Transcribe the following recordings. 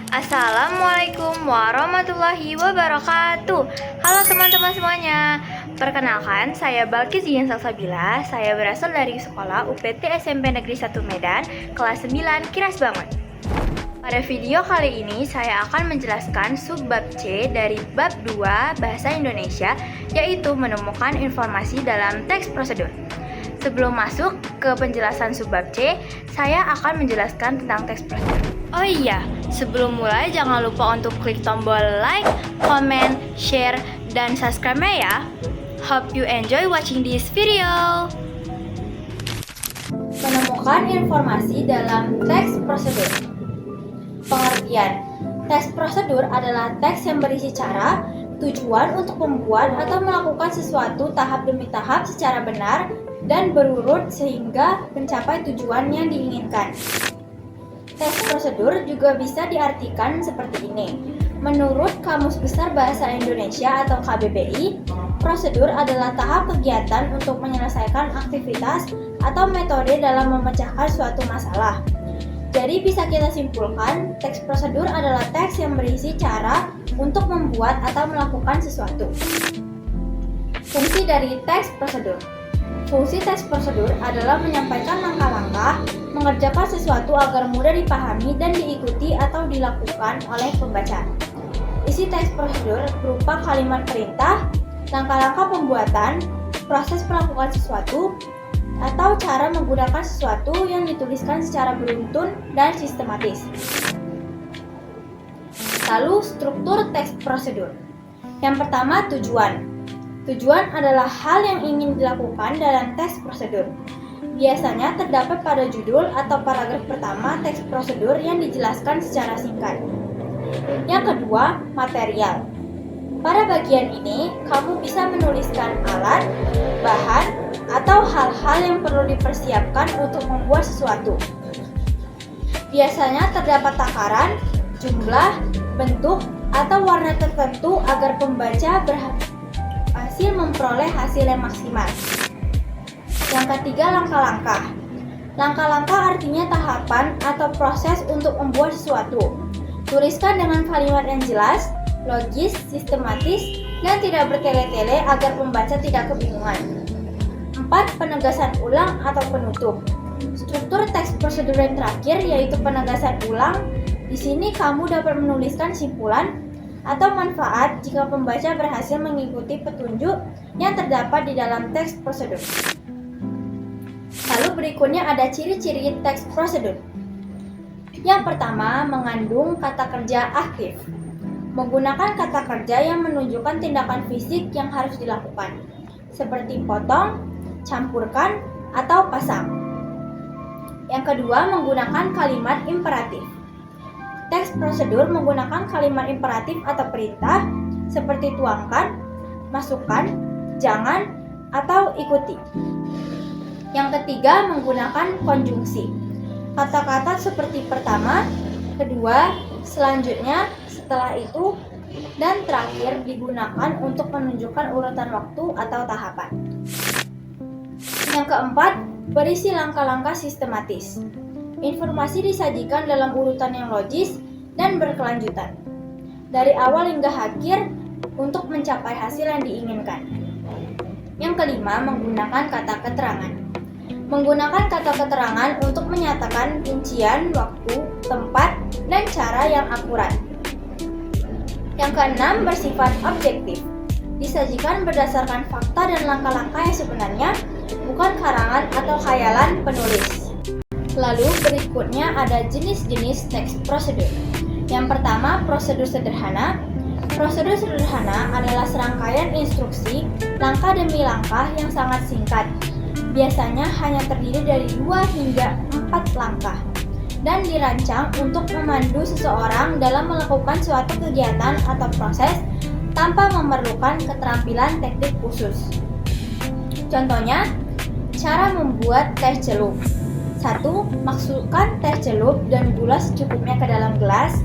Assalamualaikum warahmatullahi wabarakatuh. Halo teman-teman semuanya. Perkenalkan, saya Balkis Dian Salsabila. Saya berasal dari sekolah UPT SMP Negeri 1 Medan, kelas 9 Kiras Bangun. Pada video kali ini saya akan menjelaskan subbab C dari bab 2 Bahasa Indonesia, yaitu menemukan informasi dalam teks prosedur. Sebelum masuk ke penjelasan subbab C, saya akan menjelaskan tentang teks prosedur. Oh iya, sebelum mulai jangan lupa untuk klik tombol like, comment, share, dan subscribe-nya ya. Hope you enjoy watching this video. Menemukan informasi dalam teks prosedur. Pengertian: teks prosedur adalah teks yang berisi cara, tujuan untuk membuat atau melakukan sesuatu tahap demi tahap secara benar dan berurut sehingga mencapai tujuan yang diinginkan. Teks prosedur juga bisa diartikan seperti ini. Menurut Kamus Besar Bahasa Indonesia atau KBBI, prosedur adalah tahap kegiatan untuk menyelesaikan aktivitas atau metode dalam memecahkan suatu masalah. Jadi bisa kita simpulkan, teks prosedur adalah teks yang berisi cara untuk membuat atau melakukan sesuatu. Fungsi dari teks prosedur. Fungsi teks prosedur adalah menyampaikan langkah-langkah mengerjakan sesuatu agar mudah dipahami dan diikuti atau dilakukan oleh pembaca. Isi teks prosedur berupa kalimat perintah, langkah-langkah pembuatan, proses melakukan sesuatu, atau cara menggunakan sesuatu yang dituliskan secara beruntun dan sistematis. Lalu struktur teks prosedur. Yang pertama, tujuan. Tujuan adalah hal yang ingin dilakukan dalam teks prosedur. Biasanya terdapat pada judul atau paragraf pertama teks prosedur yang dijelaskan secara singkat. Yang kedua, material. Pada bagian ini, kamu bisa menuliskan alat, bahan, atau hal-hal yang perlu dipersiapkan untuk membuat sesuatu. Biasanya terdapat takaran, jumlah, bentuk, atau warna tertentu agar pembaca berhasil memperoleh hasil yang maksimal. Yang ketiga, langkah-langkah. Langkah-langkah artinya tahapan atau proses untuk membuat sesuatu. Tuliskan dengan kalimat yang jelas, logis, sistematis, dan tidak bertele-tele agar pembaca tidak kebingungan. 4. Penegasan ulang atau penutup. Struktur teks prosedur yang terakhir yaitu penegasan ulang. Di sini kamu dapat menuliskan simpulan atau manfaat jika pembaca berhasil mengikuti petunjuk yang terdapat di dalam teks prosedur. Lalu berikutnya ada ciri-ciri teks prosedur. Yang pertama, mengandung kata kerja aktif. Menggunakan kata kerja yang menunjukkan tindakan fisik yang harus dilakukan, seperti potong, campurkan, atau pasang. Yang kedua, menggunakan kalimat imperatif. Teks prosedur menggunakan kalimat imperatif atau perintah, seperti tuangkan, masukkan, jangan, atau ikuti. Yang ketiga, menggunakan konjungsi. Kata-kata seperti pertama, kedua, selanjutnya, setelah itu, dan terakhir digunakan untuk menunjukkan urutan waktu atau tahapan. Yang keempat, berisi langkah-langkah sistematis. Informasi disajikan dalam urutan yang logis dan berkelanjutan, dari awal hingga akhir untuk mencapai hasil yang diinginkan. Yang kelima, menggunakan kata keterangan. Menggunakan kata keterangan untuk menyatakan rincian, waktu, tempat, dan cara yang akurat. Yang keenam, bersifat objektif. Disajikan berdasarkan fakta dan langkah-langkah yang sebenarnya, bukan karangan atau khayalan penulis. Lalu berikutnya ada jenis-jenis teks prosedur. Yang pertama, prosedur sederhana. Prosedur sederhana adalah serangkaian instruksi langkah demi langkah yang sangat singkat. Biasanya hanya terdiri dari 2 hingga 4 langkah dan dirancang untuk memandu seseorang dalam melakukan suatu kegiatan atau proses tanpa memerlukan keterampilan teknik khusus. Contohnya, cara membuat teh celup. 1. Masukkan teh celup dan gula secukupnya ke dalam gelas.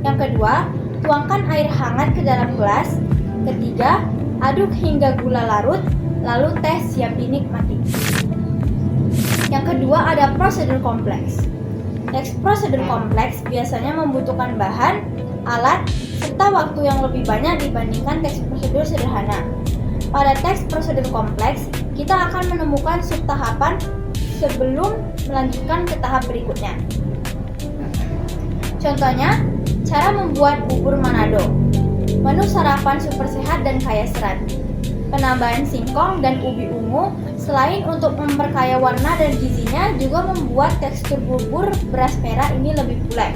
Yang kedua, tuangkan air hangat ke dalam gelas. Ketiga, aduk hingga gula larut, lalu teh siap dinikmati. Yang kedua ada prosedur kompleks. Teks prosedur kompleks biasanya membutuhkan bahan, alat, serta waktu yang lebih banyak dibandingkan teks prosedur sederhana. Pada teks prosedur kompleks, kita akan menemukan subtahapan sebelum melanjutkan ke tahap berikutnya. Contohnya, cara membuat bubur Manado. Menu sarapan super sehat dan kaya serat. Penambahan singkong dan ubi ungu selain untuk memperkaya warna dan gizinya juga membuat tekstur bubur beras merah ini lebih pulen.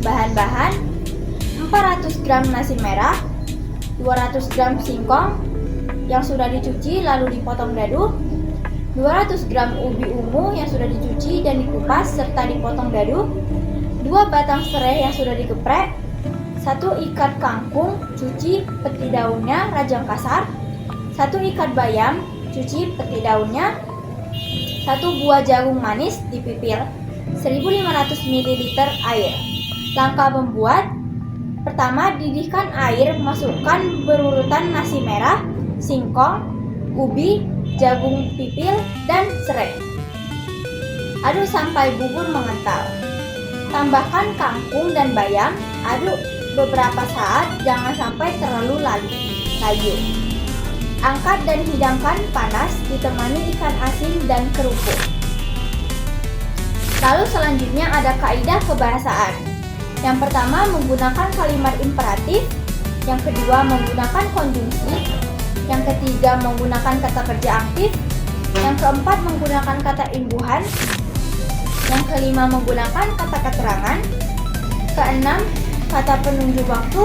Bahan-bahan: 400 gram nasi merah, 200 gram singkong yang sudah dicuci lalu dipotong dadu, 200 gram ubi ungu yang sudah dicuci dan dikupas serta dipotong dadu, 2 batang serai yang sudah digeprek, 1 ikat kangkung, cuci peti daunnya, rajang kasar, 1 ikat bayam, cuci peti daunnya, 1 buah jagung manis dipipil, 1500 ml air. Langkah membuat: pertama, didihkan air, masukkan berurutan nasi merah, singkong, ubi, jagung pipil, dan serai. Aduk sampai bubur mengental. Tambahkan kangkung dan bayam, aduk beberapa saat, jangan sampai terlalu layu. Angkat dan hidangkan panas, ditemani ikan asin dan kerupuk. Lalu selanjutnya ada kaidah kebahasaan. Yang pertama, menggunakan kalimat imperatif. Yang kedua, menggunakan konjungsi. Yang ketiga, menggunakan kata kerja aktif. Yang keempat, menggunakan kata imbuhan. Yang kelima, menggunakan kata keterangan. Keenam, kata penunjuk waktu.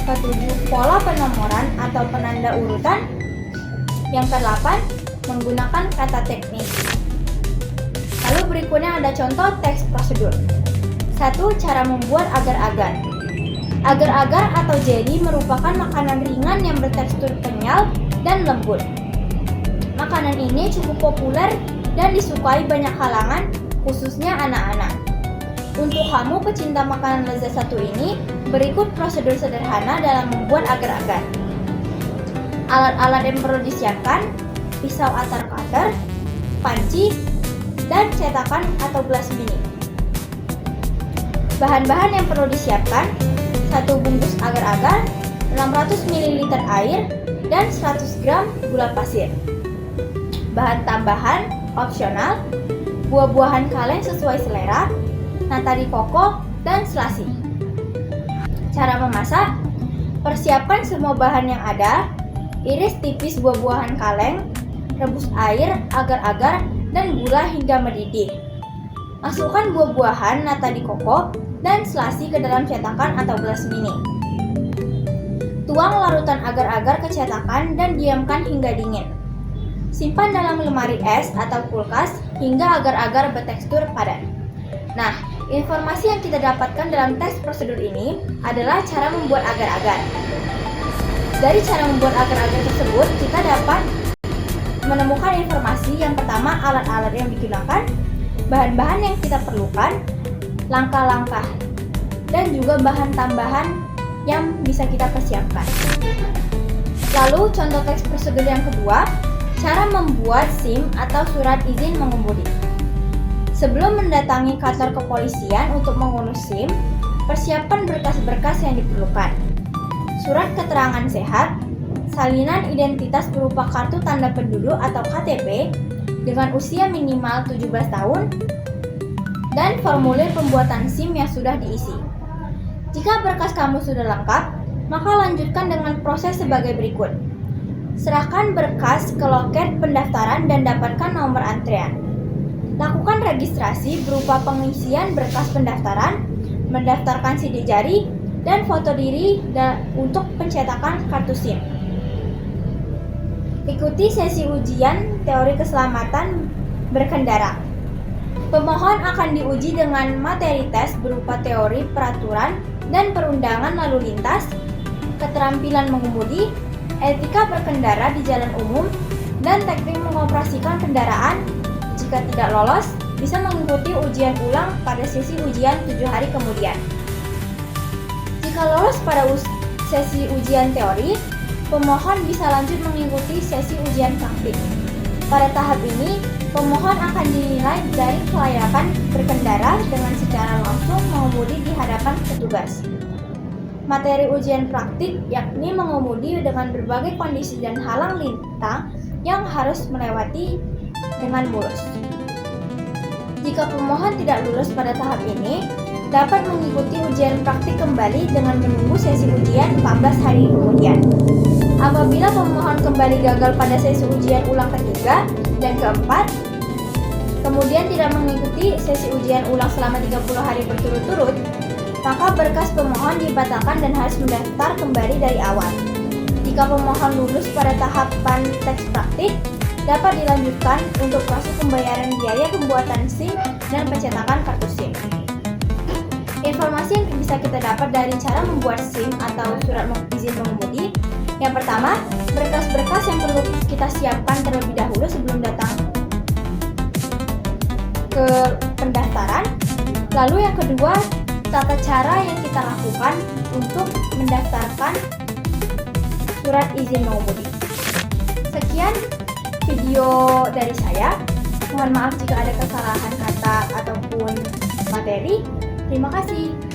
Ketujuh, pola penomoran atau penanda urutan. Yang kedelapan, menggunakan kata teknis. Lalu berikutnya ada contoh teks prosedur. 1. Cara membuat agar-agar. Agar-agar atau jelly merupakan makanan ringan yang bertekstur kenyal dan lembut. Makanan ini cukup populer dan disukai banyak kalangan, khususnya anak-anak. Untuk kamu pecinta makanan lezat satu ini, berikut prosedur sederhana dalam membuat agar-agar. Alat-alat yang perlu disiapkan: pisau atau cutter, panci, dan cetakan atau gelas mini. Bahan-bahan yang perlu disiapkan: 1 bungkus agar-agar, 600 ml air, dan 100 gram gula pasir. Bahan tambahan opsional: buah-buahan kaleng sesuai selera, nata de coco, dan selasi. Cara memasak: persiapkan semua bahan yang ada, iris tipis buah-buahan kaleng, rebus air, agar-agar, dan gula hingga mendidih. Masukkan buah-buahan, nata de coco, dan selasi ke dalam cetakan atau gelas mini. Tuang larutan agar-agar ke cetakan dan diamkan hingga dingin. Simpan dalam lemari es atau kulkas hingga agar-agar bertekstur padat. Nah, informasi yang kita dapatkan dalam teks prosedur ini adalah cara membuat agar-agar. Dari cara membuat agar-agar tersebut, kita dapat menemukan informasi. Yang pertama, alat-alat yang digunakan, bahan-bahan yang kita perlukan, langkah-langkah, dan juga bahan tambahan yang bisa kita persiapkan. Lalu, contoh teks prosedur yang kedua, cara membuat SIM atau surat izin mengemudi. Sebelum mendatangi kantor kepolisian untuk mengurus SIM, persiapkan berkas-berkas yang diperlukan. Surat keterangan sehat, salinan identitas berupa kartu tanda penduduk atau KTP dengan usia minimal 17 tahun, dan formulir pembuatan SIM yang sudah diisi. Jika berkas kamu sudah lengkap, maka lanjutkan dengan proses sebagai berikut. Serahkan berkas ke loket pendaftaran dan dapatkan nomor antrian. Lakukan registrasi berupa pengisian berkas pendaftaran, mendaftarkan sidik jari, dan foto diri untuk pencetakan kartu SIM. Ikuti sesi ujian teori keselamatan berkendara. Pemohon akan diuji dengan materi tes berupa teori, peraturan, dan perundangan lalu lintas, keterampilan mengemudi, etika berkendara di jalan umum, dan teknik mengoperasikan kendaraan. Jika tidak lolos, bisa mengikuti ujian ulang pada sesi ujian 7 hari kemudian. Jika lolos pada sesi ujian teori, pemohon bisa lanjut mengikuti sesi ujian praktik. Pada tahap ini, pemohon akan dinilai dari kelayakan berkendara dengan secara langsung mengemudi di hadapan petugas. Materi ujian praktik yakni mengemudi dengan berbagai kondisi dan halang lintang yang harus melewati dengan mulus. Jika pemohon tidak lulus pada tahap ini, dapat mengikuti ujian praktik kembali dengan menunggu sesi ujian 14 hari kemudian. Apabila pemohon kembali gagal pada sesi ujian ulang ketiga dan keempat, kemudian tidak mengikuti sesi ujian ulang selama 30 hari berturut-turut, maka berkas pemohon dibatalkan dan harus mendaftar kembali dari awal. Jika pemohon lulus pada tahapan teks praktik, dapat dilanjutkan untuk proses pembayaran biaya pembuatan SIM dan pencetakan kartu SIM. Informasi yang bisa kita dapat dari cara membuat SIM atau surat izin mengemudi. Yang pertama, berkas-berkas yang perlu kita siapkan terlebih dahulu sebelum datang ke pendaftaran. Lalu yang kedua, tata cara yang kita lakukan untuk mendaftarkan surat izin mengemudi. Sekian video dari saya. Mohon maaf jika ada kesalahan kata ataupun materi. Terima kasih.